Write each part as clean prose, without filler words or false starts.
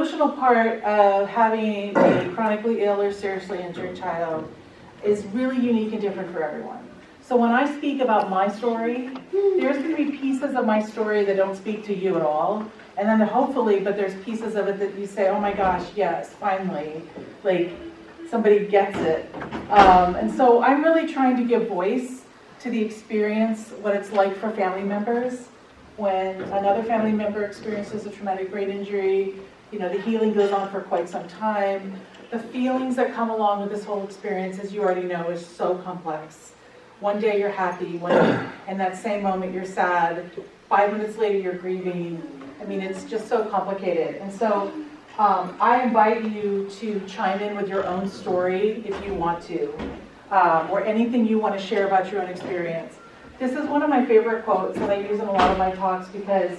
emotional part of having a chronically ill or seriously injured child is really unique and different for everyone. So when I speak about my story, there's going to be pieces of my story that don't speak to you at all. And then hopefully, but there's pieces of it that you say, oh my gosh, yes, finally, like somebody gets it. And so I'm really trying to give voice to the experience, what it's like for family members. When another family member experiences a traumatic brain injury, you know, the healing goes on for quite some time. The feelings that come along with this whole experience, as you already know, is so complex. One day you're happy, and that same moment you're sad. 5 minutes later you're grieving. I mean, it's just so complicated. And so I invite you to chime in with your own story if you want to, or anything you want to share about your own experience. This is one of my favorite quotes that I use in a lot of my talks, because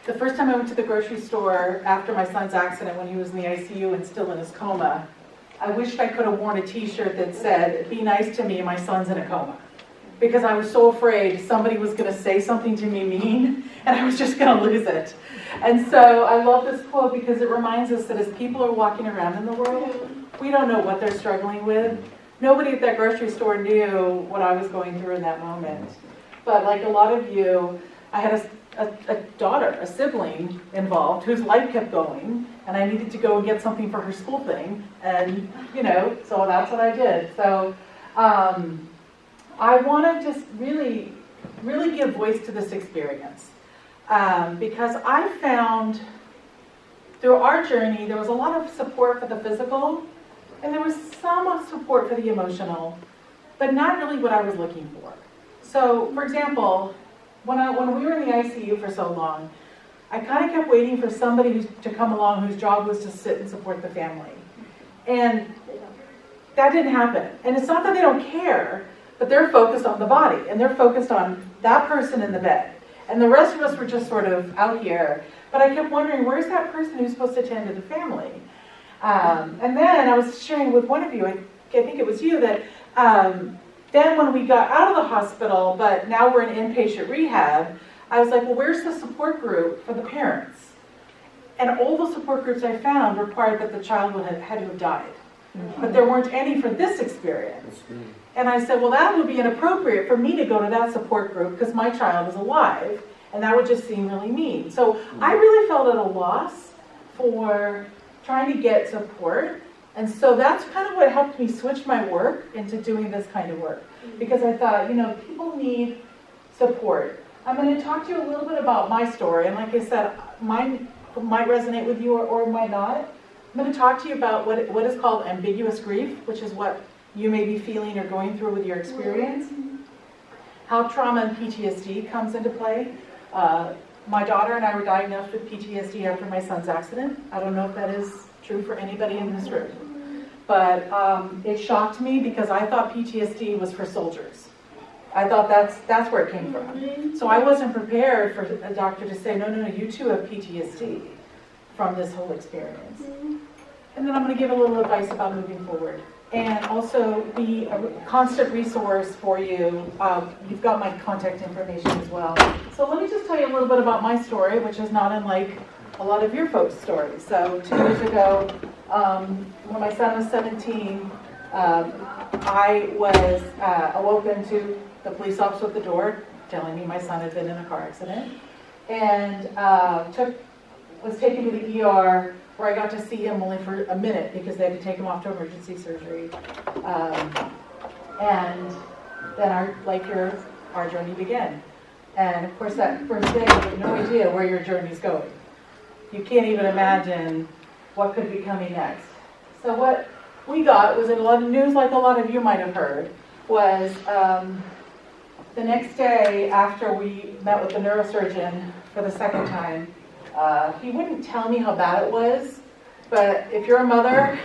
the first time I went to the grocery store after my son's accident when he was in the ICU and still in his coma, I wished I could have worn a t-shirt that said, "Be nice to me, my son's in a coma." Because I was so afraid somebody was going to say something to me mean, and I was just going to lose it. And so I love this quote because it reminds us that as people are walking around in the world, we don't know what they're struggling with. Nobody at that grocery store knew what I was going through in that moment. But like a lot of you, I had a daughter, a sibling involved whose life kept going, and I needed to go and get something for her school thing, and you know, so that's what I did. So I want to just really give voice to this experience, because I found through our journey there was a lot of support for the physical, and there was some support for the emotional, but not really what I was looking for. So, for example, when we were in the ICU for so long, I kind of kept waiting for somebody to come along whose job was to sit and support the family. And that didn't happen. And it's not that they don't care, but they're focused on the body, and they're focused on that person in the bed. And the rest of us were just sort of out here. But I kept wondering, where's that person who's supposed to tend to the family? And then I was sharing with one of you, I think it was you, that then when we got out of the hospital, but now we're in inpatient rehab, I was like, well, where's the support group for the parents? And all the support groups I found required that the child had to have died. But there weren't any for this experience. And I said, well, that would be inappropriate for me to go to that support group because my child is alive, and that would just seem really mean. So I really felt at a loss for trying to get support. And so that's kind of what helped me switch my work into doing this kind of work. Because I thought, you know, people need support. I'm going to talk to you a little bit about my story. And like I said, mine might resonate with you or might not. I'm going to talk to you about what is called ambiguous grief, which is what you may be feeling or going through with your experience. How trauma and PTSD comes into play. My daughter and I were diagnosed with PTSD after my son's accident. I don't know if that is true for anybody in this room. But it shocked me because I thought PTSD was for soldiers. I thought that's where it came from. So I wasn't prepared for a doctor to say, no, you too have PTSD from this whole experience. And then I'm going to give a little advice about moving forward. And also be a constant resource for you. You've got my contact information as well. So let me just tell you a little bit about my story, which is not unlike a lot of your folks' stories. So 2 years ago, when my son was 17, I was awoken to the police officer at the door telling me my son had been in a car accident, and was taken to the ER, where I got to see him only for a minute because they had to take him off to emergency surgery. And then our journey began. And of course, that first day, you have no idea where your journey's going. You can't even imagine what could be coming next. So what we got was in a lot of news, like a lot of you might have heard, was the next day after we met with the neurosurgeon for the second time, he wouldn't tell me how bad it was, but if you're a mother,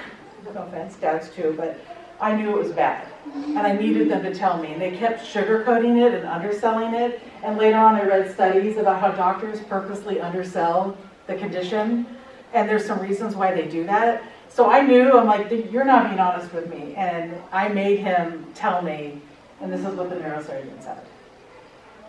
no offense, dads too, but I knew it was bad, and I needed them to tell me, and they kept sugarcoating it and underselling it, and later on I read studies about how doctors purposely undersell the condition, and there's some reasons why they do that. So I knew, I'm like, you're not being honest with me, and I made him tell me, and this is what the neurosurgeon said.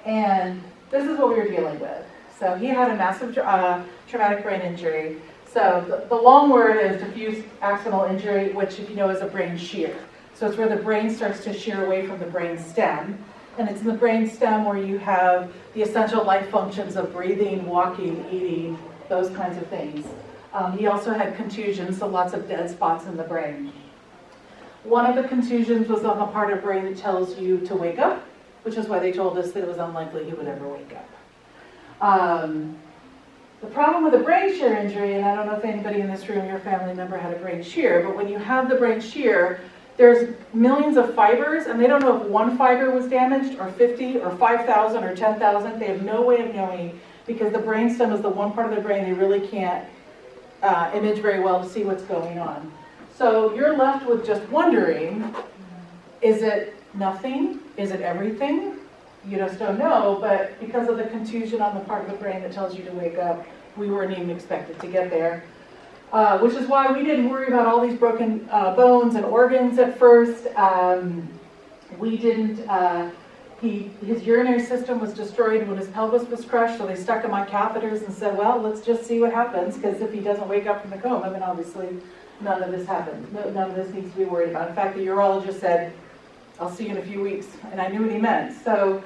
And this is what we were dealing with. So he had a massive traumatic brain injury. So the long word is diffuse axonal injury, which if you know is a brain shear. So it's where the brain starts to shear away from the brain stem. And it's in the brain stem where you have the essential life functions of breathing, walking, eating, those kinds of things. He also had contusions, so lots of dead spots in the brain. One of the contusions was on the part of the brain that tells you to wake up, which is why they told us that it was unlikely he would ever wake up. The problem with a brain shear injury, and I don't know if anybody in this room, your family member had a brain shear, but when you have the brain shear, there's millions of fibers, and they don't know if one fiber was damaged, or 50, or 5,000, or 10,000. They have no way of knowing, because the brainstem is the one part of the brain they really can't image very well to see what's going on. So you're left with just wondering, is it nothing? Is it everything? You just don't know, but because of the contusion on the part of the brain that tells you to wake up, we weren't even expected to get there. Which is why we didn't worry about all these broken bones and organs at first. We didn't, his urinary system was destroyed when his pelvis was crushed, so they stuck him on catheters and said, well, let's just see what happens, because if he doesn't wake up from the coma, then obviously none of this happens. None of this needs to be worried about. In fact, the urologist said, I'll see you in a few weeks, and I knew what he meant. So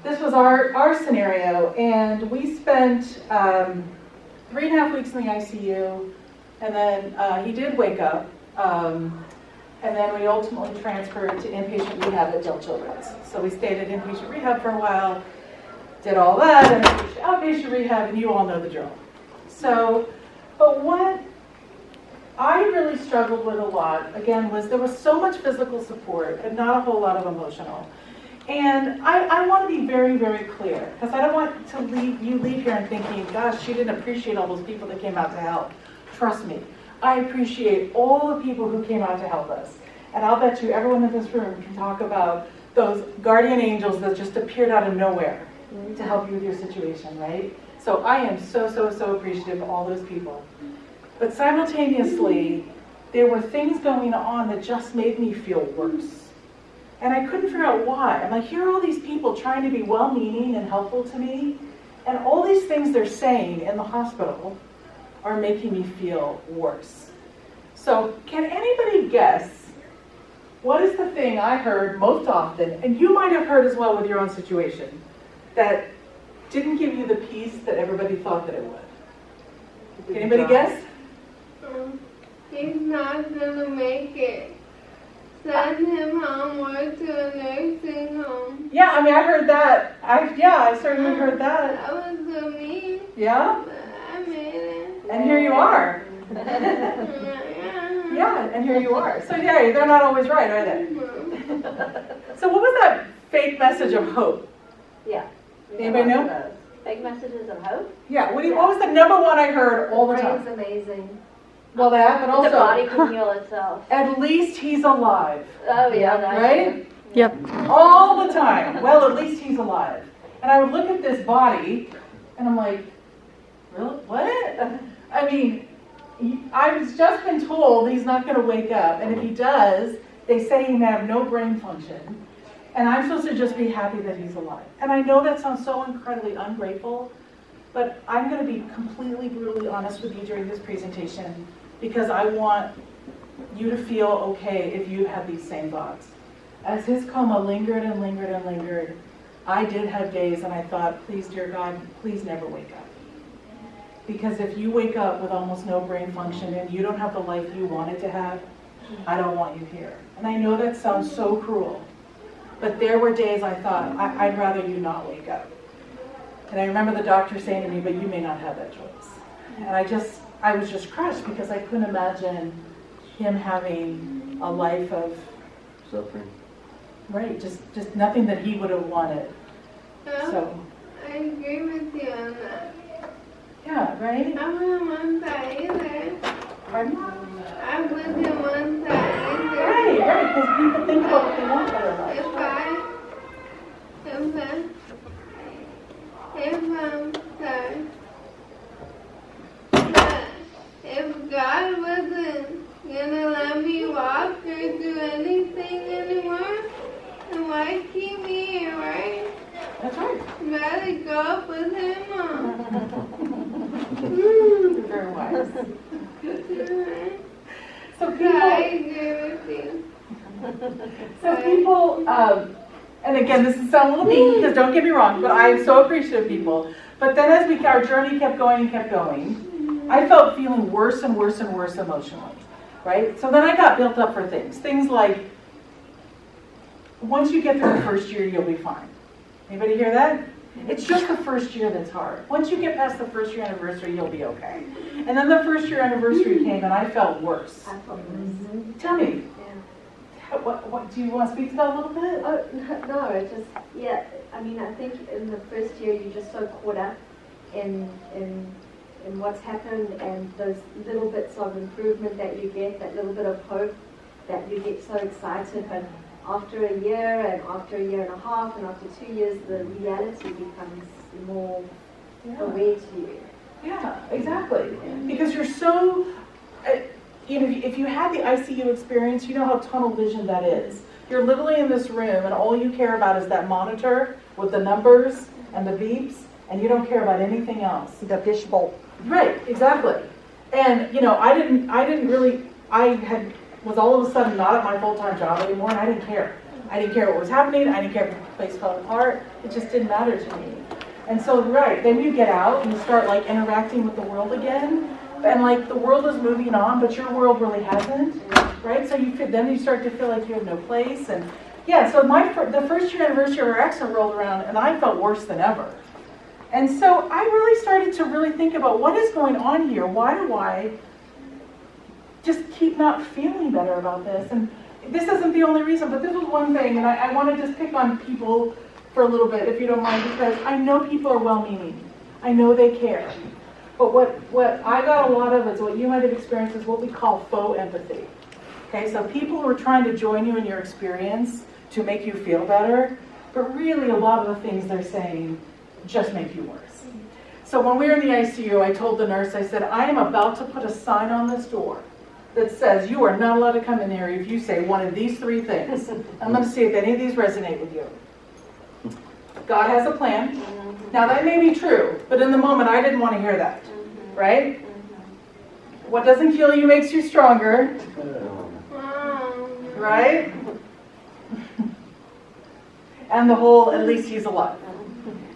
this was our scenario, and we spent 3.5 weeks in the ICU, and then he did wake up, and then we ultimately transferred to inpatient rehab at Dell Children's. So we stayed at inpatient rehab for a while, did all that, and outpatient rehab, and you all know the drill. So, but what I really struggled with a lot, again, was there was so much physical support and not a whole lot of emotional. And I want to be very, very clear, because I don't want to leave here and thinking, gosh, she didn't appreciate all those people that came out to help. Trust me, I appreciate all the people who came out to help us. And I'll bet you everyone in this room can talk about those guardian angels that just appeared out of nowhere to help you with your situation, right? So I am so, so, so appreciative of all those people. But simultaneously, there were things going on that just made me feel worse. And I couldn't figure out why. I'm like, here are all these people trying to be well-meaning and helpful to me, and all these things they're saying in the hospital are making me feel worse. So can anybody guess what is the thing I heard most often, and you might have heard as well with your own situation, that didn't give you the peace that everybody thought that it would? Can anybody guess? He's not gonna make it. Send him homeward to a nursing home. Yeah, I mean, I heard that. I certainly heard that. That was so mean. Yeah? But I made it. And here you are. Yeah. Yeah, and here you are. So yeah, they're not always right, are they? So what was that fake message of hope? Yeah. Anybody know? Fake messages of hope? Yeah, what was the number one I heard all the time? Brain's amazing. Well, that, but also, The body can heal itself. at least he's alive. Oh, yeah. That's Right? Yep. All the time. Well, at least he's alive. And I would look at this body, and I'm like, really? What? I mean, I've just been told he's not going to wake up, and if he does, they say he may have no brain function, and I'm supposed to just be happy that he's alive. And I know that sounds so incredibly ungrateful, but I'm going to be completely brutally honest with you during this presentation, because I want you to feel okay if you have these same thoughts. As his coma lingered and lingered and lingered, I did have days and I thought, please, dear God, please never wake up. Because if you wake up with almost no brain function and you don't have the life you wanted to have, I don't want you here. And I know that sounds so cruel, but there were days I thought, I'd rather you not wake up. And I remember the doctor saying to me, but you may not have that choice. And I was just crushed because I couldn't imagine him having a life of suffering. Right, just nothing that he would have wanted. So I agree with you on that. yeah, right? I wouldn't want that either. Pardon? I wouldn't want that either. Right, because people think about what they want for their life. If God wasn't gonna let me walk or do anything anymore, then why keep me here, right? That's right. Rather go up with him. You're very very wise. So I people, agree with you. and again, this is sound a little mean, because don't get me wrong, but I am so appreciative of people. But then as our journey kept going and kept going, I felt feeling worse and worse and worse emotionally, right? So then I got built up for things like, once you get through the first year, you'll be fine. Anybody hear that? It's just the first year that's hard. Once you get past the first year anniversary, you'll be okay. And then the first year anniversary came and I felt worse. I felt worse. Tell me, Yeah. what do you want to speak to that a little bit? Oh, no, it just, yeah, I mean, I think in the first year you're just so caught up in what's happened and those little bits of improvement that you get, that little bit of hope that you get so excited. But after a year and after a year and a half and after 2 years, the reality becomes more aware to you. Yeah, exactly. Because you're so, if you had the ICU experience, you know how tunnel vision that is. You're literally in this room and all you care about is that monitor with the numbers and the beeps, and you don't care about anything else. The fishbowl. Right, exactly. And was all of a sudden not at my full-time job anymore, and I didn't care. I didn't care what was happening. I didn't care if the place fell apart. It just didn't matter to me. And so, right, then you get out and you start like interacting with the world again, and like the world is moving on, but your world really hasn't, right? So then you start to feel like you have no place. And yeah, so the first year anniversary of our accident rolled around, and I felt worse than ever. And so I really started to really think about what is going on here. Why do I just keep not feeling better about this? And this isn't the only reason, but this was one thing, and I want to just pick on people for a little bit, if you don't mind, because I know people are well-meaning. I know they care. But what I got a lot of is what you might have experienced is what we call faux empathy. Okay, so people who are trying to join you in your experience to make you feel better, but really a lot of the things they're saying just make you worse. So when we were in the ICU, I told the nurse, I said, I am about to put a sign on this door that says you are not allowed to come in here if you say one of these three things. I'm going to see if any of these resonate with you. God has a plan. Now that may be true, but in the moment I didn't want to hear that, right? What doesn't kill you makes you stronger, right? And the whole, at least he's alive.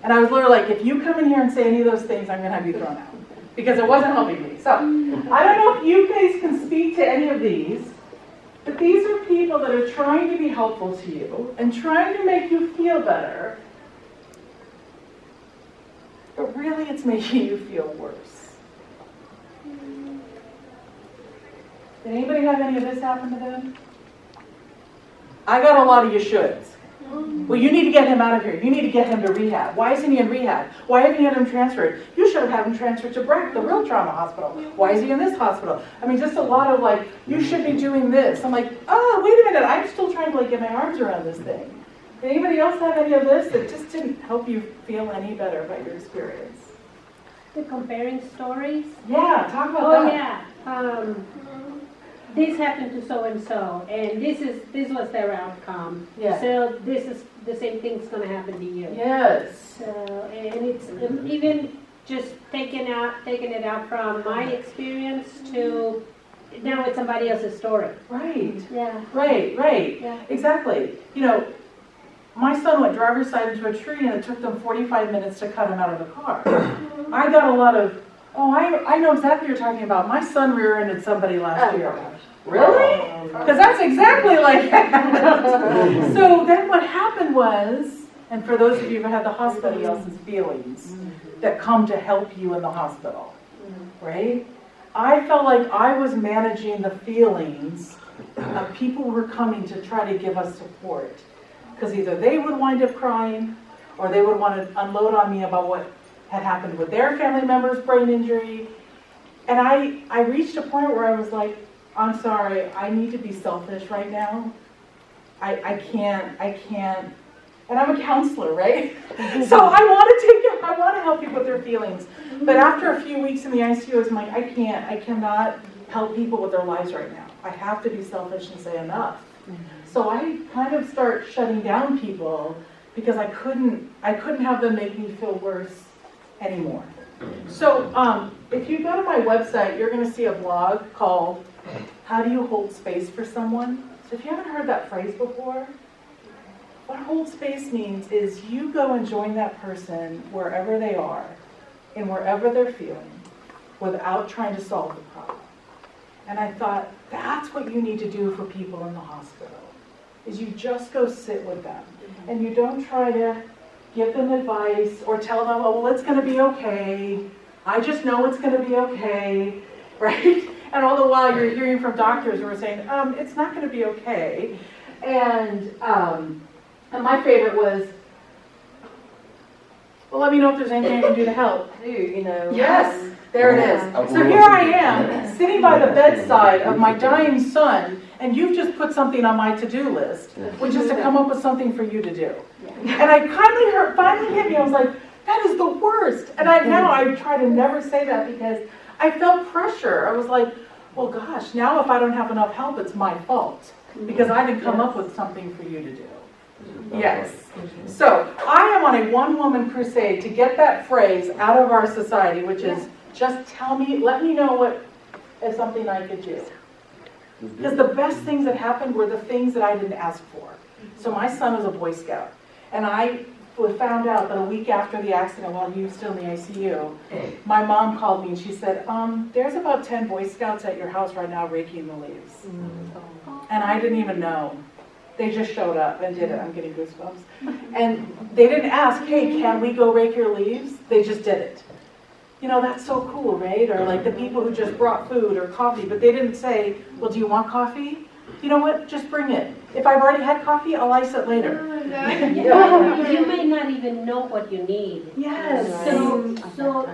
And I was literally like, if you come in here and say any of those things, I'm going to have you thrown out. Because it wasn't helping me. So, I don't know if you guys can speak to any of these, but these are people that are trying to be helpful to you and trying to make you feel better, but really it's making you feel worse. Did anybody have any of this happen to them? I got a lot of you shoulds. Well, you need to get him out of here. You need to get him to rehab. Why isn't he in rehab? Why haven't you had him transferred? You should have had him transferred to Breck, the real trauma hospital. Why is he in this hospital? I mean, just a lot of like, you should be doing this. I'm like, oh, wait a minute. I'm still trying to like get my arms around this thing. Did anybody else have any of this that just didn't help you feel any better about your experience? The comparing stories. Yeah, talk about that. Oh yeah. This happened to so and so, and this was their outcome. Yeah. So this is the same thing's going to happen to you. Yes. So and it's even just taking it out from my experience to now it's somebody else's story. Right. Yeah. Right. Yeah. Exactly. You know, my son went driver's side into a tree and it took them 45 minutes to cut him out of the car. I got a lot of, I know exactly what you're talking about. My son rear-ended somebody last year. Really? Because that's exactly like that. So then what happened was, and for those of you who have the hospital else's feelings that come to help you in the hospital, right? I felt like I was managing the feelings of people who were coming to try to give us support. Because either they would wind up crying, or they would want to unload on me about what had happened with their family member's brain injury. And I reached a point where I was like, I'm sorry, I need to be selfish right now. I can't, and I'm a counselor, right? So I want to help people with their feelings. But after a few weeks in the ICU, I'm like, I cannot help people with their lives right now. I have to be selfish and say enough. So I kind of start shutting down people because I couldn't have them make me feel worse anymore. So, if you go to my website, you're gonna see a blog called How Do You Hold Space for Someone? So if you haven't heard that phrase before, what hold space means is you go and join that person wherever they are and wherever they're feeling without trying to solve the problem. And I thought, that's what you need to do for people in the hospital, is you just go sit with them. And you don't try to give them advice or tell them, oh, well, it's going to be okay. I just know it's going to be okay, right? And all the while you're hearing from doctors who are saying, it's not going to be okay. And my favorite was, well, let me know if there's anything I can do to help. Yes, there it is. So here I am, sitting by the bedside of my dying son, and you've just put something on my to-do list, which is to come up with something for you to do. And I finally hit me, I was like, that is the worst. And now I try to never say that because I felt pressure. I was like, well, gosh, now if I don't have enough help, it's my fault because I didn't come up with something for you to do. Yes. So I am on a one-woman crusade to get that phrase out of our society, which is just tell me, let me know what is something I could do. Because the best things that happened were the things that I didn't ask for. So my son was a Boy Scout, and I found out that a week after the accident, while he was still in the ICU, my mom called me and she said, there's about 10 Boy Scouts at your house right now raking the leaves. And I didn't even know. They just showed up and did it. I'm getting goosebumps. And they didn't ask, hey, can we go rake your leaves? They just did it. You know, that's so cool, right? Or like the people who just brought food or coffee, but they didn't say, well, do you want coffee? You know what? Just bring it. If I've already had coffee, I'll ice it later. You may not even know what you need. Yes. So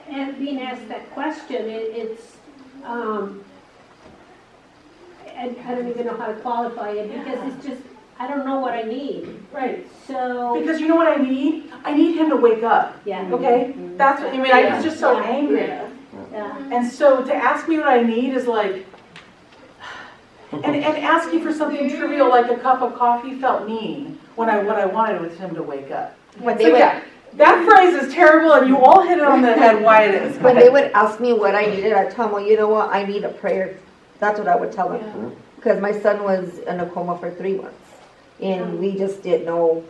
and being asked that question, it's and I don't even know how to qualify it because it's just, I don't know what I need. Right. So. Because you know what I need? I need him to wake up. Yeah. Okay? That's what, I mean, I was just so angry. Yeah. And so to ask me what I need is like, and asking for something trivial like a cup of coffee felt mean when what I wanted was him to wake up. That phrase is terrible and you all hit it on the head why it is. When they would ask me what I needed, I'd tell them, well, you know what, I need a prayer. That's what I would tell them. Because my son was in a coma for 3 months. And we just didn't know.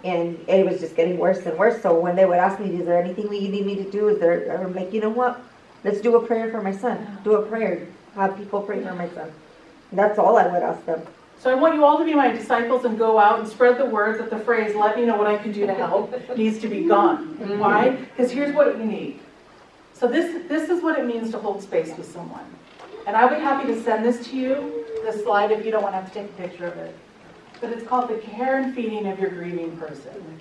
And it was just getting worse and worse. So when they would ask me, is there anything that you need me to do? I'm like, you know what? Let's do a prayer for my son. Do a prayer. Have people pray for my son. That's all I would ask them. So I want you all to be my disciples and go out and spread the word that the phrase, let me know what I can do to help, needs to be gone. Why? Because here's what you need. So this is what it means to hold space with someone. And I'll be happy to send this to you, this slide, if you don't want to have to take a picture of it. But it's called the care and feeding of your grieving person.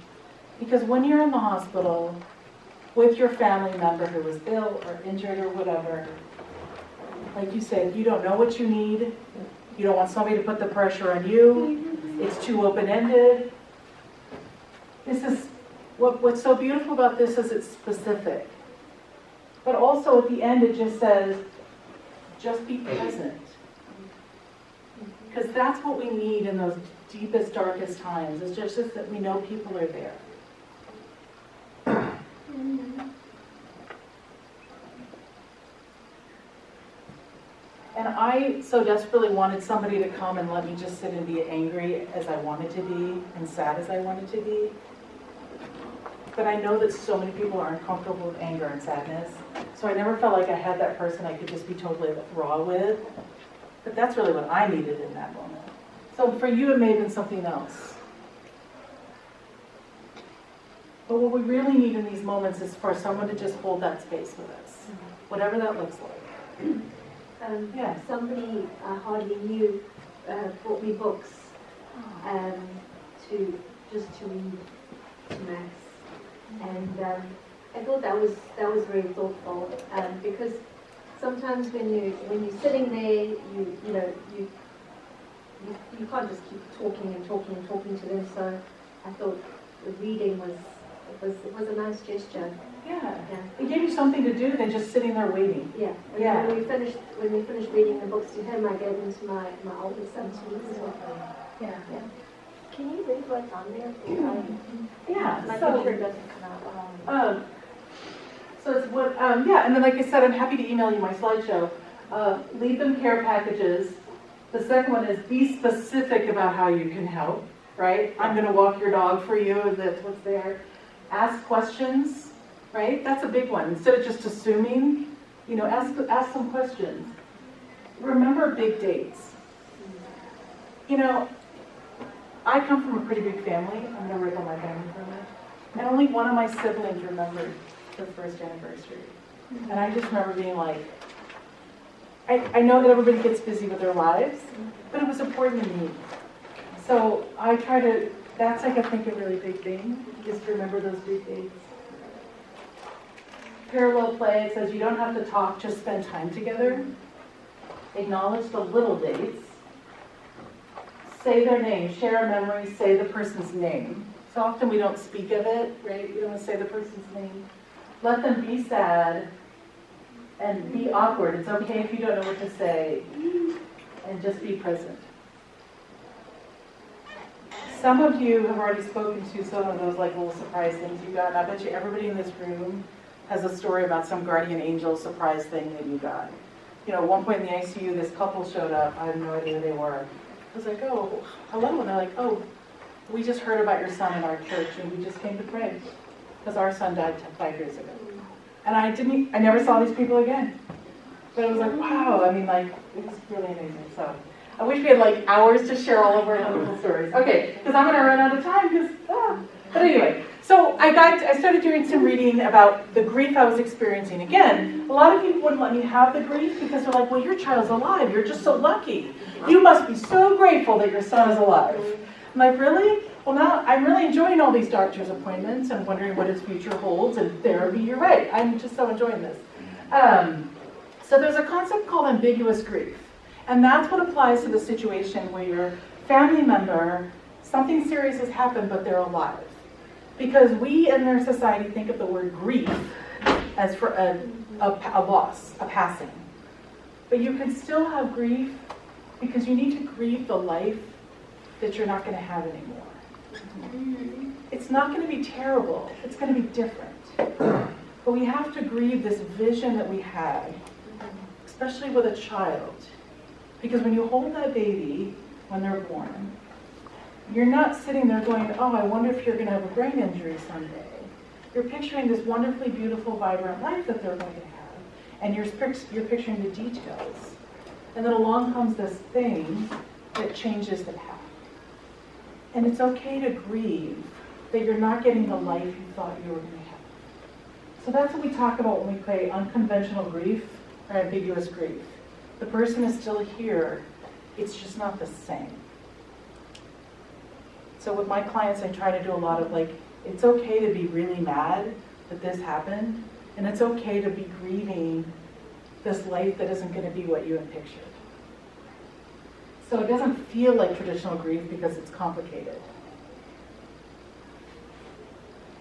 Because when you're in the hospital with your family member who is ill or injured or whatever, like you said, you don't know what you need. You don't want somebody to put the pressure on you. It's too open-ended. This is what's so beautiful about this is it's specific. But also at the end it just says, just be present. Because that's what we need in those deepest, darkest times. It's just that we know people are there. And I so desperately wanted somebody to come and let me just sit and be angry as I wanted to be and sad as I wanted to be. But I know that so many people are uncomfortable with anger and sadness. So I never felt like I had that person I could just be totally raw with. But that's really what I needed in that moment. So for you, it may have been something else. But what we really need in these moments is for someone to just hold that space with us, whatever that looks like. Somebody I hardly knew brought me books to read to Max, and I thought that was very thoughtful because sometimes when you're sitting there, you can't just keep talking to them. So I thought the reading was a nice gesture. Yeah. It gave you something to do than just sitting there waiting. Yeah. And when we finished reading the books to him, I gave them to my oldest son to read as well. Yeah. Can you read what's on there? Yeah. My picture doesn't come out. So it's what, yeah, and then like I said, I'm happy to email you my slideshow. Leave them care packages. The second one is be specific about how you can help, right? I'm gonna walk your dog for you, if that's what's there. Ask questions, right? That's a big one. Instead of just assuming, you know, ask some questions. Remember big dates. You know, I come from a pretty big family. I'm gonna rip on my family for a minute. And only one of my siblings remembered their first anniversary. And I just remember being like, I know that everybody gets busy with their lives, but it was important to me. So I try to, that's like I think a really big thing, is to remember those big dates. Parallel play, it says you don't have to talk, just spend time together. Acknowledge the little dates. Say their name, share a memory, say the person's name. So often we don't speak of it, right? We don't want to say the person's name. Let them be sad and be awkward. It's okay if you don't know what to say, and just be present. Some of you have already spoken to some of those like little surprise things you got. And I bet you everybody in this room has a story about some guardian angel surprise thing that you got. You know, at one point in the ICU, this couple showed up. I had no idea who they were. I was like, oh, hello. And they're like, oh, we just heard about your son in our church, and we just came to pray because our son died 5 years ago. And I never saw these people again. But it was like, wow, I mean, like, it was really amazing. So I wish we had like hours to share all of our wonderful stories. Okay, because I'm going to run out of time. But anyway, so I started doing some reading about the grief I was experiencing. Again, a lot of people wouldn't let me have the grief because they're like, well, your child's alive. You're just so lucky. You must be so grateful that your son is alive. I'm like, really? Well, now I'm really enjoying all these doctor's appointments and wondering what his future holds. And therapy, you're right. I'm just so enjoying this. So there's a concept called ambiguous grief. And that's what applies to the situation where your family member, something serious has happened, but they're alive. Because we in our society think of the word grief as for a loss, a passing. But you can still have grief because you need to grieve the life that you're not going to have anymore. It's not going to be terrible. It's going to be different. But we have to grieve this vision that we had, especially with a child. Because when you hold that baby when they're born, you're not sitting there going, oh, I wonder if you're going to have a brain injury someday. You're picturing this wonderfully beautiful, vibrant life that they're going to have. And you're picturing the details. And then along comes this thing that changes the path. And it's okay to grieve that you're not getting the life you thought you were going to have. So that's what we talk about when we play unconventional grief or ambiguous grief. The person is still here, it's just not the same. So with my clients, I try to do a lot of like, it's okay to be really mad that this happened, and it's okay to be grieving this life that isn't going to be what you had pictured. So it doesn't feel like traditional grief because it's complicated.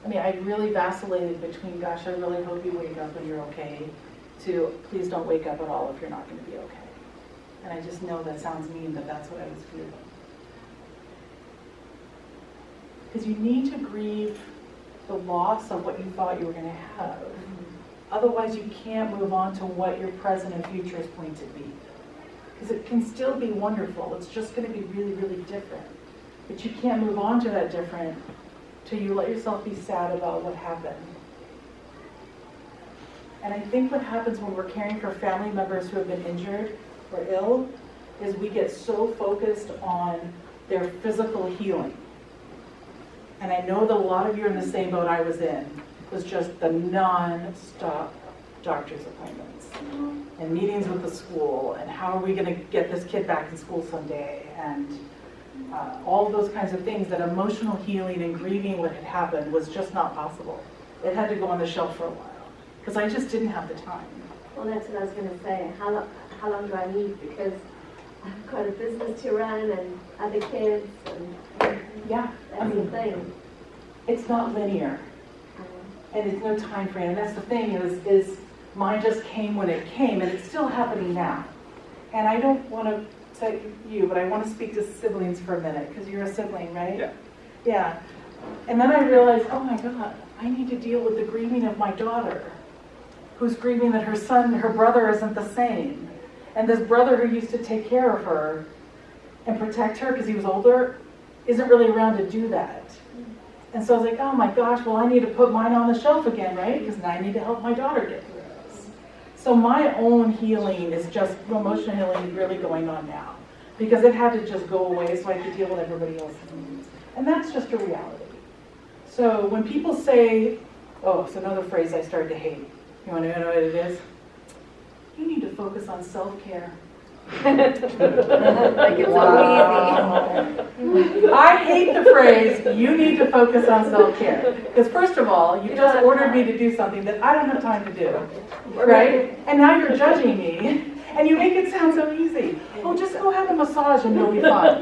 I mean, I really vacillated between, gosh, I really hope you wake up and you're okay, to please don't wake up at all if you're not going to be okay. And I just know that sounds mean, but that's what I was feeling. Because you need to grieve the loss of what you thought you were going to have. Otherwise, you can't move on to what your present and future is going to be. Because it can still be wonderful. It's just going to be really, really different. But you can't move on to that different till you let yourself be sad about what happened. And I think what happens when we're caring for family members who have been injured or ill is we get so focused on their physical healing. And I know that a lot of you are in the same boat I was in. It was just the non-stop doctor's appointments and meetings with the school and how are we going to get this kid back in school someday and all of those kinds of things. That emotional healing and grieving what had happened was just not possible. It had to go on the shelf for a while because I just didn't have the time. Well, that's what I was going to say. How long do I need? Because I've got a business to run and other kids. And yeah, that's the thing. It's not linear. And it's no time frame. And that's the thing is mine just came when it came, and it's still happening now. And I don't want to say you, but I want to speak to siblings for a minute, because you're a sibling, right? Yeah. Yeah. And then I realized, oh my God, I need to deal with the grieving of my daughter. who's grieving that her brother isn't the same. And this brother who used to take care of her and protect her because he was older isn't really around to do that. And so I was like, oh my gosh, well I need to put mine on the shelf again, right? Because now I need to help my daughter get through this. So my own healing is just, emotional healing is really going on now. Because it had to just go away so I could deal with everybody else's needs. And that's just a reality. So when people say, oh, it's another phrase I started to hate. You want to know what it is? You need to focus on self-care. Like it's so easy. I hate the phrase, you need to focus on self-care. Because first of all, you just ordered me to do something that I don't have time to do. Right? And now you're judging me. And you make it sound so easy. Oh, just go have a massage and you'll be fine.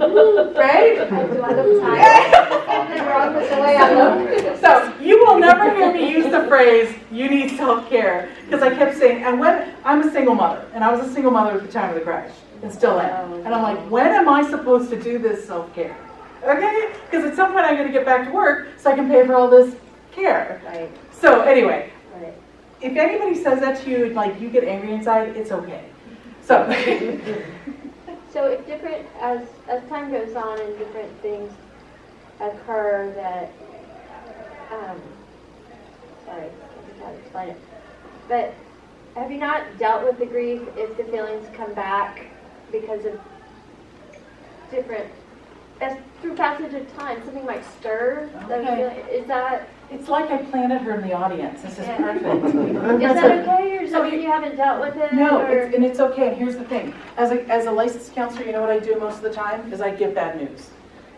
Right? I do, I look tired. Nothing wrong with the way I look. So you will never hear me use the phrase, you need self-care. Because I kept saying, and when I'm a single mother, and I was a single mother at the time of the crash, and still am. And I'm like, when am I supposed to do this self-care? Okay? Because at some point I'm going to get back to work so I can pay for all this care. Right. So anyway, Right. if anybody says that to you, like you get angry inside, it's okay. So, So if different, as time goes on and different things occur that, sorry, I don't know how to explain it. But have you not dealt with the grief if the feelings come back because of different, as through passage of time, something might stir those Okay. feelings? Is that it's like I planted her in the audience. This is Yeah. perfect. is that okay, or does So that mean you haven't dealt with it? No, or? and it's okay. And here's the thing: as a licensed counselor, you know what I do most of the time is I give bad news.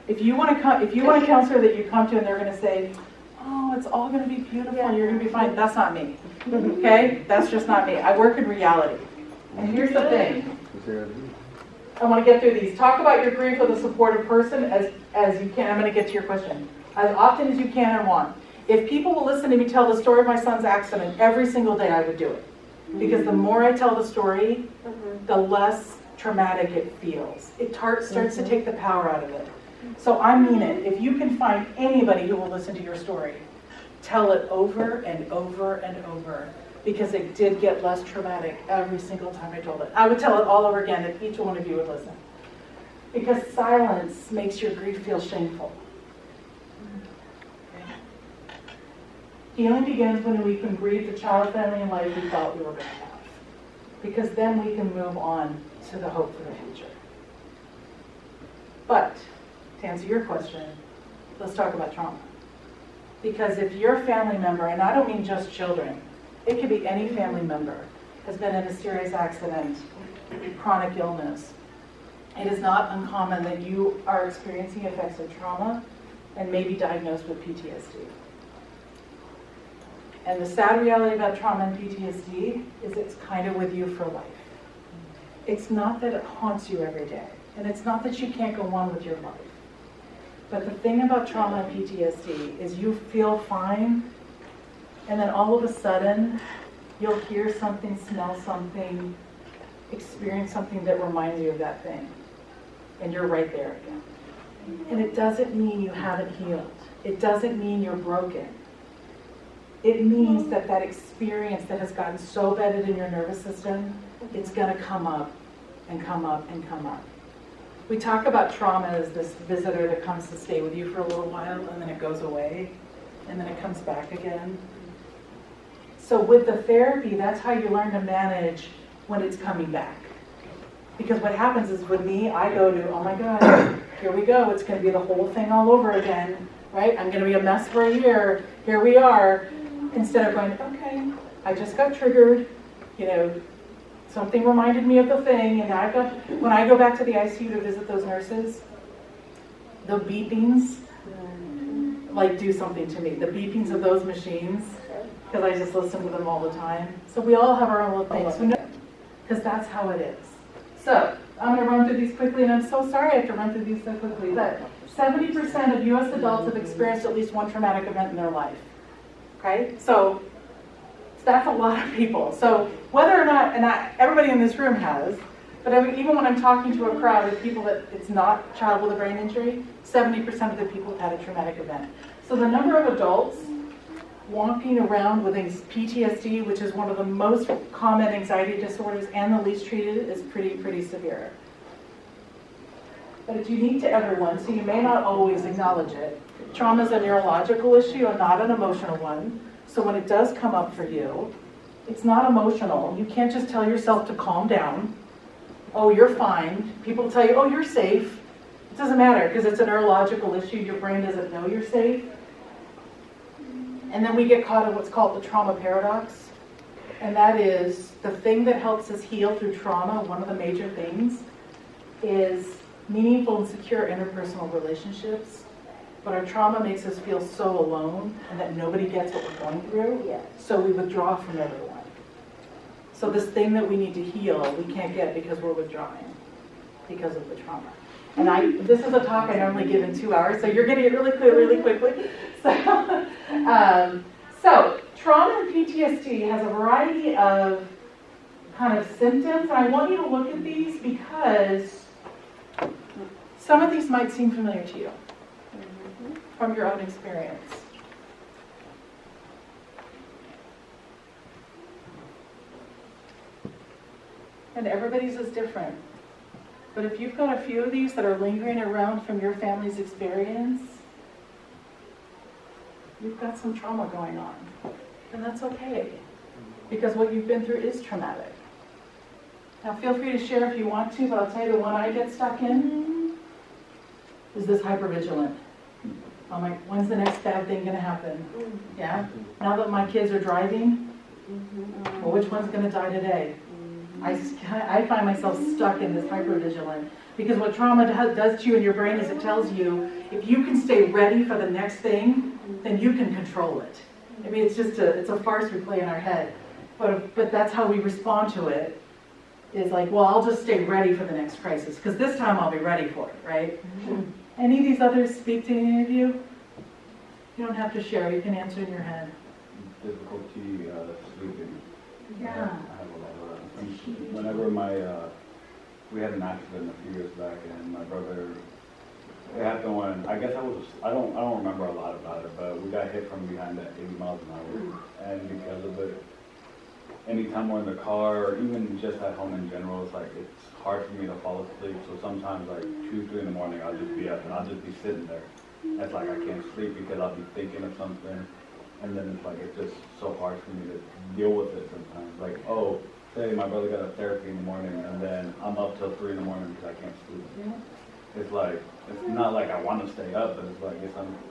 If you want a counselor that you come to and they're going to say, "Oh, it's all going to be beautiful, Yeah. you're going to be fine," that's not me. Okay, that's just not me. I work in reality. And here's the thing: I want to get through these. Talk about your grief with a supportive person as you can. I'm going to get to your question as often as you can and want. If people will listen to me tell the story of my son's accident every single day, I would do it. Because the more I tell the story, the less traumatic it feels. It starts to take the power out of it. So I mean it. If you can find anybody who will listen to your story, tell it over and over and over. Because it did get less traumatic every single time I told it. I would tell it all over again if each one of you would listen. Because silence makes your grief feel shameful. Healing begins when we can grieve the child, family, and life we thought we were going to have. Because then we can move on to the hope for the future. But, to answer your question, let's talk about trauma. Because if your family member, and I don't mean just children, it could be any family member, has been in a serious accident, chronic illness, it is not uncommon that you are experiencing effects of trauma and may be diagnosed with PTSD. And the sad reality about trauma and PTSD is it's kind of with you for life. It's not that it haunts you every day, and it's not that you can't go on with your life. But the thing about trauma and PTSD is you feel fine, and then all of a sudden, you'll hear something, smell something, experience something that reminds you of that thing. And you're right there again. And it doesn't mean you haven't healed. It doesn't mean you're broken. It means that that experience that has gotten so embedded in your nervous system, it's going to come up and come up and come up. We talk about trauma as this visitor that comes to stay with you for a little while, and then it goes away, and then it comes back again. So with the therapy, that's how you learn to manage when it's coming back. Because what happens is with me, I go to, oh my God, here we go. It's going to be the whole thing all over again, right? I'm going to be a mess for a year. Here we are. Instead of going, okay, I just got triggered, something reminded me of the thing, and now when I go back to the ICU to visit those nurses, the beepings, do something to me. The beepings of those machines, because I just listen to them all the time. So we all have our own little things, because that's how it is. So, I'm going to run through these quickly, and I'm so sorry I have to run through these so quickly, but 70% of U.S. adults have experienced at least one traumatic event in their life. Okay, so that's a lot of people. So whether or not, and everybody in this room has, but even when I'm talking to a crowd of people that it's not child with a brain injury, 70% of the people have had a traumatic event. So the number of adults walking around with PTSD, which is one of the most common anxiety disorders and the least treated, is pretty severe. But it's unique to everyone, so you may not always acknowledge it. Trauma is a neurological issue and not an emotional one. So when it does come up for you, it's not emotional. You can't just tell yourself to calm down. Oh, you're fine. People tell you, oh, you're safe. It doesn't matter because it's a neurological issue. Your brain doesn't know you're safe. And then we get caught in what's called the trauma paradox. And that is the thing that helps us heal through trauma, one of the major things, is meaningful and secure interpersonal relationships. But our trauma makes us feel so alone and that nobody gets what we're going through. Yeah. So we withdraw from everyone. So this thing that we need to heal, we can't get because we're withdrawing because of the trauma. And this is a talk I normally give in 2 hours, so you're getting it really clear, really quickly. So trauma and PTSD has a variety of kind of symptoms, and I want you to look at these because some of these might seem familiar to you from your own experience. And everybody's is different. But if you've got a few of these that are lingering around from your family's experience, you've got some trauma going on. And that's okay, because what you've been through is traumatic. Now feel free to share if you want to, but I'll tell you the one I get stuck in is this hypervigilant. I'm like, when's the next bad thing going to happen? Yeah? Now that my kids are driving, well, which one's going to die today? I find myself stuck in this hypervigilant because what trauma does to you in your brain is it tells you if you can stay ready for the next thing, then you can control it. I mean, it's a farce we play in our head, but that's how we respond to it. Is like, well, I'll just stay ready for the next crisis because this time I'll be ready for it, right? Any of these others speak to any of you? You don't have to share. You can answer in your head. Difficulty sleeping. Yeah. I have a lot of that. Whenever we had an accident a few years back, and my brother, it happened when, I guess I don't remember a lot about it, but we got hit from behind at 80 miles an hour. And because of it, anytime we're in the car, or even just at home in general, it's like, it's hard for me to fall asleep. So sometimes like 2, 3 in the morning, I'll just be up and I'll just be sitting there. It's like I can't sleep because I'll be thinking of something. And then it's like, it's just so hard for me to deal with it sometimes. Like, oh, say my brother got a therapy in the morning and then I'm up till 3 in the morning because I can't sleep. Yeah. It's like, it's not like I want to stay up, but it's like,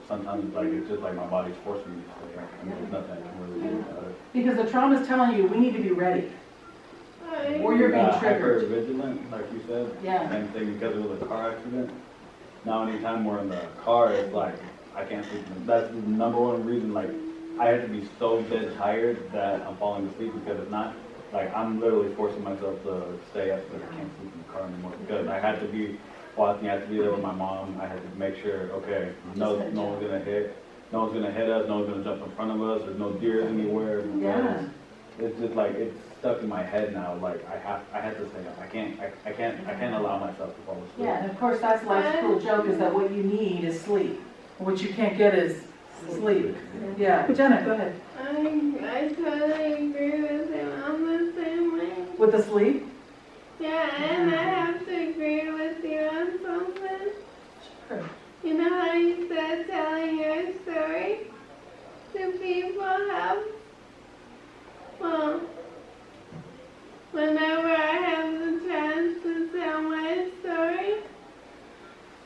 sometimes it's like, it's just like my body's forcing me to stay up. And there's nothing I can really do about it. Because the trauma's telling you we need to be ready. Or you're being triggered. Hypervigilant, like you said. Yeah. Same thing because it was a car accident. Now anytime we're in the car, it's like, I can't sleep. That's the number one reason, like, I have to be so dead tired that I'm falling asleep because if not, like, I'm literally forcing myself to stay up because I can't sleep in the car anymore because I had to be watching, I had to be there with my mom. I had to make sure, okay, no one's gonna hit us, no one's gonna jump in front of us, there's no deers anywhere. Yeah. It's just like, it's stuck in my head now, like, I have to stay up. I can't allow myself to fall asleep. Yeah, and of course that's life's cruel joke is that what you need is sleep. What you can't get is sleep. Yeah. Jenna, go ahead. I totally agree with him. I'm the same way. With the sleep? Yeah, and I have to agree with you on something. Sure. You know how you said telling your story to people help? Well, whenever I have the chance to tell my story,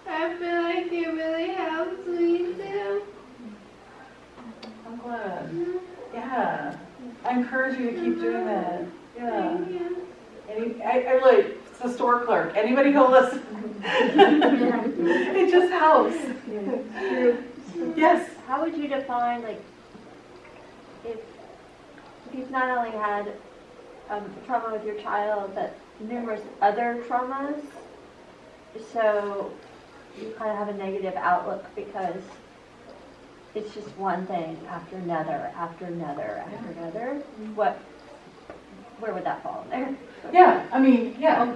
I feel like it really helps me too. I'm glad. Yeah. I encourage you to keep doing that. Yeah. Thank you. I like, it's a store clerk. Anybody who'll listen. It just helps. Yes. How would you define, like, if you've not only had trauma with your child, but numerous other traumas, so you kind of have a negative outlook because it's just one thing after another, after another, after another. Where would that fall in there? Yeah, I mean, yeah.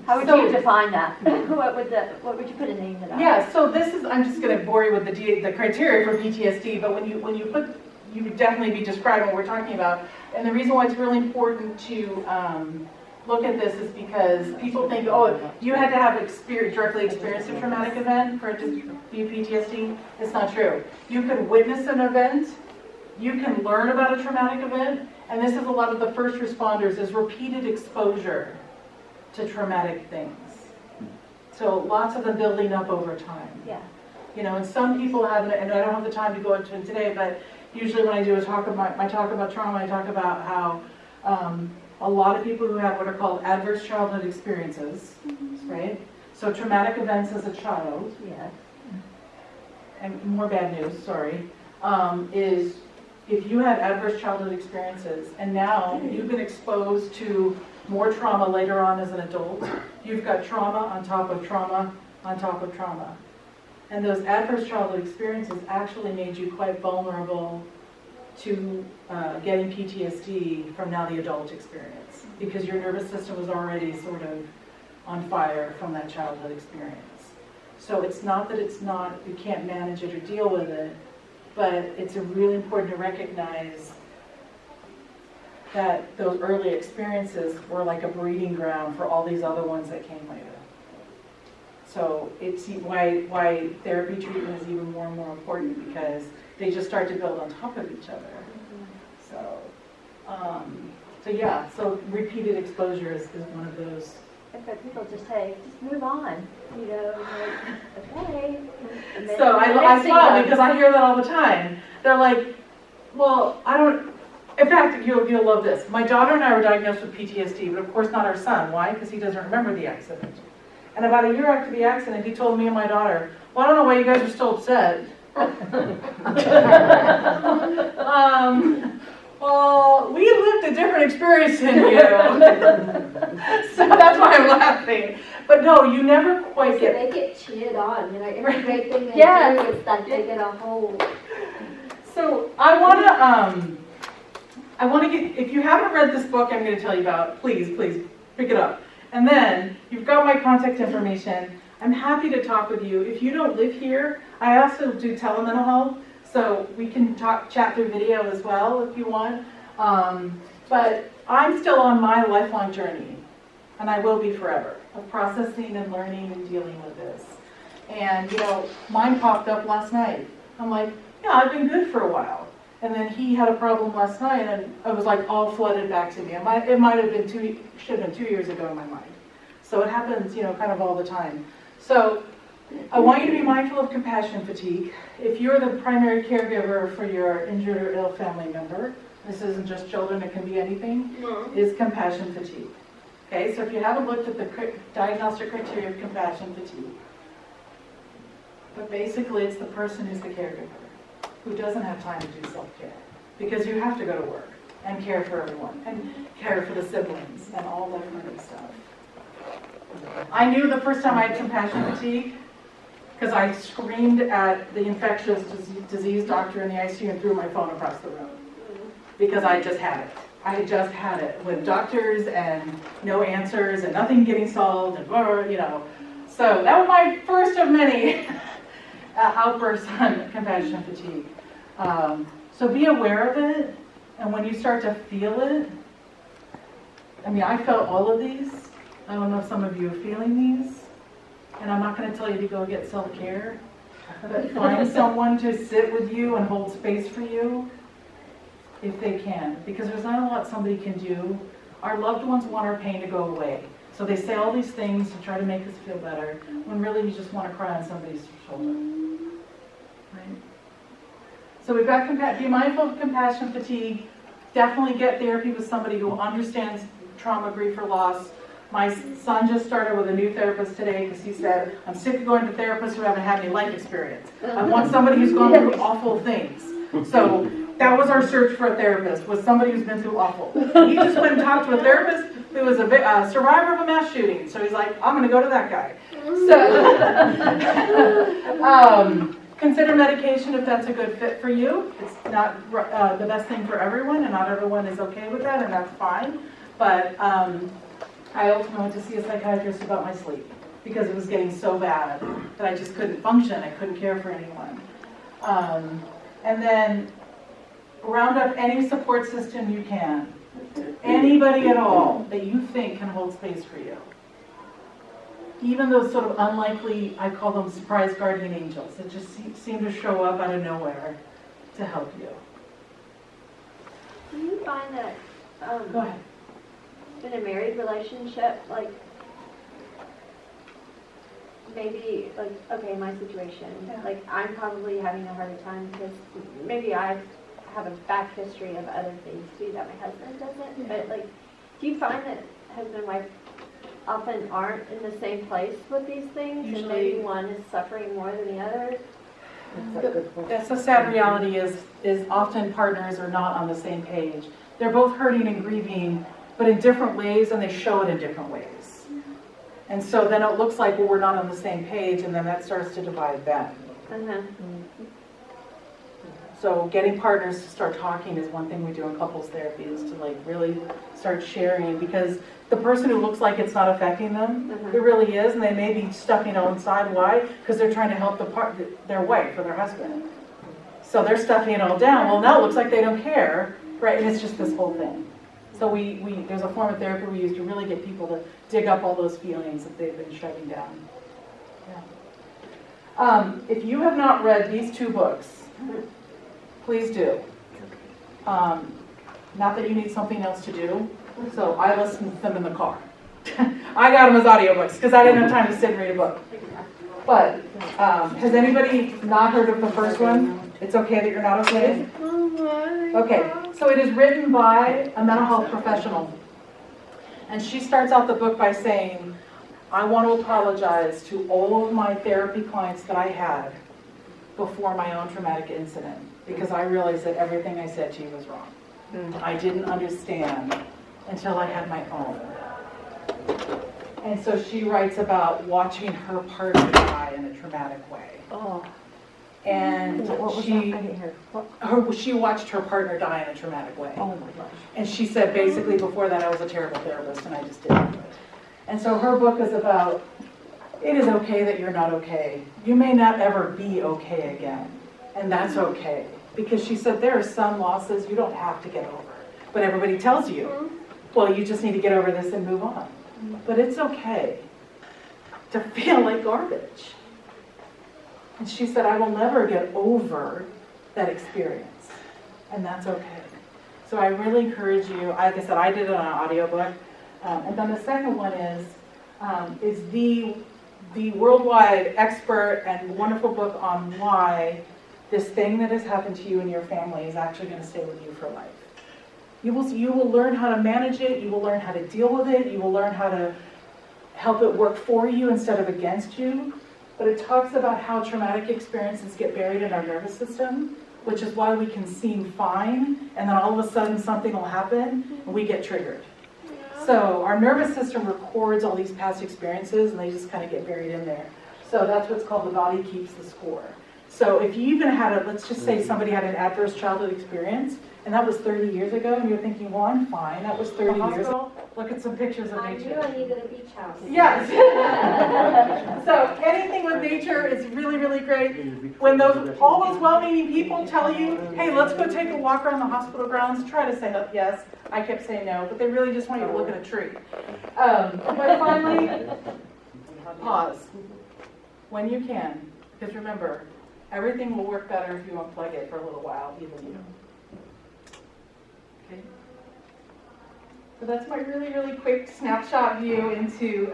How would you define that? What would you put a name to that? Yeah, so this is, I'm just going to bore you with the criteria for PTSD, but when you put you would definitely be describing what we're talking about. And the reason why it's really important to look at this is because people think, oh, you had to have directly experienced a traumatic event for it to be PTSD. It's not true. You could witness an event, you can learn about a traumatic event, and this is a lot of the first responders, is repeated exposure to traumatic things. So lots of them building up over time. Yeah. You know, and some people have, and I don't have the time to go into it today, but usually when I do my talk about trauma, I talk about how a lot of people who have what are called adverse childhood experiences, right? So traumatic events as a child, Yes. and more bad news, sorry, is if you had adverse childhood experiences and now you've been exposed to more trauma later on as an adult, you've got trauma on top of trauma on top of trauma. And those adverse childhood experiences actually made you quite vulnerable to getting PTSD from now the adult experience, because your nervous system was already sort of on fire from that childhood experience. So it's not that you can't manage it or deal with it, but it's really important to recognize that those early experiences were like a breeding ground for all these other ones that came later. So it's why therapy treatment is even more and more important, because they just start to build on top of each other. So yeah, so repeated exposure is one of those. I've heard people just say, just move on, you know, like, okay. And then So the I next thing smile comes. because I hear that all the time. They're like, well, I don't, in fact, you'll love this. My daughter and I were diagnosed with PTSD, but of course not our son. Why? Because he doesn't remember the accident. And about a year after the accident, he told me and my daughter, well, I don't know why you guys are still upset. Well, we lived a different experience than you. So that's why I'm laughing. But no, you never quite So get. they get cheered on, you know, every great thing they Yeah. do is like they get a whole. So I want to get, if you haven't read this book I'm going to tell you about, please pick it up. And then you've got my contact information. I'm happy to talk with you. If you don't live here, I also do telemental health, so we can chat through video as well if you want. But I'm still on my lifelong journey, and I will be forever, of processing and learning and dealing with this. And, you know, mine popped up last night. I'm like, yeah, I've been good for a while. And then he had a problem last night, and it was like all flooded back to me. It might have been should have been 2 years ago in my mind. So it happens, you know, kind of all the time. So I want you to be mindful of compassion fatigue. If you're the primary caregiver for your injured or ill family member, this isn't just children, it can be anything, is compassion fatigue. Okay, so if you haven't looked at the diagnostic criteria of compassion fatigue, but basically it's the person who's the caregiver, who doesn't have time to do self-care, because you have to go to work and care for everyone and care for the siblings and all that kind of stuff. I knew the first time I had compassion fatigue because I screamed at the infectious disease doctor in the ICU and threw my phone across the room because I just had it. I had just had it with doctors and no answers and nothing getting solved and blah, you know. So that was my first of many outbursts on compassion fatigue. So be aware of it, and when you start to feel it, I mean, I felt all of these. I don't know if some of you are feeling these, and I'm not going to tell you to go get self-care, but find someone to sit with you and hold space for you if they can, because there's not a lot somebody can do. Our loved ones want our pain to go away, so they say all these things to try to make us feel better, when really you just want to cry on somebody's shoulder. Right? So we've got be mindful of compassion fatigue. Definitely get therapy with somebody who understands trauma, grief, or loss. My son just started with a new therapist today because he said, I'm sick of going to therapists who haven't had any life experience. I want somebody who's gone through awful things. So that was our search for a therapist, was somebody who's been through awful. He just went and talked to a therapist who was a survivor of a mass shooting. So he's like, I'm going to go to that guy. So consider medication if that's a good fit for you. It's not the best thing for everyone, and not everyone is okay with that, and that's fine. But I ultimately went to see a psychiatrist about my sleep because it was getting so bad that I just couldn't function. I couldn't care for anyone. And then round up any support system you can. Anybody at all that you think can hold space for you. Even those sort of unlikely, I call them surprise guardian angels, that just seem to show up out of nowhere to help you. Do you find that Go ahead. in a married relationship, like maybe like, okay, my situation, like I'm probably having a harder time because maybe I have a back history of other things too that my husband doesn't, but like, do you find that husband and wife often aren't in the same place with these things, and maybe one is suffering more than the other? That's the sad reality is often partners are not on the same page. They're both hurting and grieving, but in different ways, and they show it in different ways. And so then it looks like, well, we're not on the same page, and then that starts to divide them. So getting partners to start talking is one thing we do in couples therapy, is to like really start sharing, because the person who looks like it's not affecting them, it really is, and they may be stuffing it on inside. Why? Because they're trying to help their wife or their husband. So they're stuffing it all down. Well, now it looks like they don't care, right? And it's just this whole thing. So there's a form of therapy we use to really get people to dig up all those feelings that they've been shutting down. Yeah. If you have not read these two books, please do. Not that you need something else to do. So I listened to them in the car. I got them as audiobooks because I didn't have time to sit and read a book. But has anybody not heard of the first one? It's okay that you're not okay? Okay, so it is written by a mental health professional. And she starts out the book by saying, I want to apologize to all of my therapy clients that I had before my own traumatic incident, because I realized that everything I said to you was wrong. I didn't understand until I had my own. And so she writes about watching her partner die in a traumatic way. Oh. And What was that? I didn't hear. she watched her partner die in a traumatic way. Oh my gosh. And she said basically before that I was a terrible therapist and I just didn't do it. And so her book is about, it is okay that you're not okay. You may not ever be okay again. And that's okay. Because she said there are some losses you don't have to get over. But everybody tells you, well, you just need to get over this and move on. But it's okay to feel like garbage. And she said, I will never get over that experience. And that's okay. So I really encourage you, like I said, I did it on an audiobook. And then the second one is the worldwide expert and wonderful book on why this thing that has happened to you and your family is actually going to stay with you for life. You will learn how to manage it. You will learn how to deal with it. You will learn how to help it work for you instead of against you. But it talks about how traumatic experiences get buried in our nervous system, which is why we can seem fine, and then all of a sudden something will happen and we get triggered. So our nervous system records all these past experiences and they just kind of get buried in there. So that's what's called the body keeps the score. So if you even had let's just say somebody had an adverse childhood experience, and that was 30 years ago, and you're thinking, well, I'm fine, that was 30 years ago. Look at some pictures of I knew nature. I needed a beach house. Yes. So anything with nature is really, really great. When all those well-meaning people tell you, hey, let's go take a walk around the hospital grounds, try to say yes. I kept saying no, but they really just want you to look at a tree. But finally, pause when you can, because remember, everything will work better if you unplug it for a little while, even you. Okay. So that's my really, really quick snapshot view into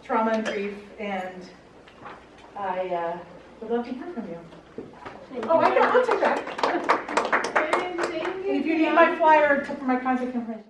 trauma and grief, and I would love to hear from you. I'll take that. And if you need my flyer for my contact information.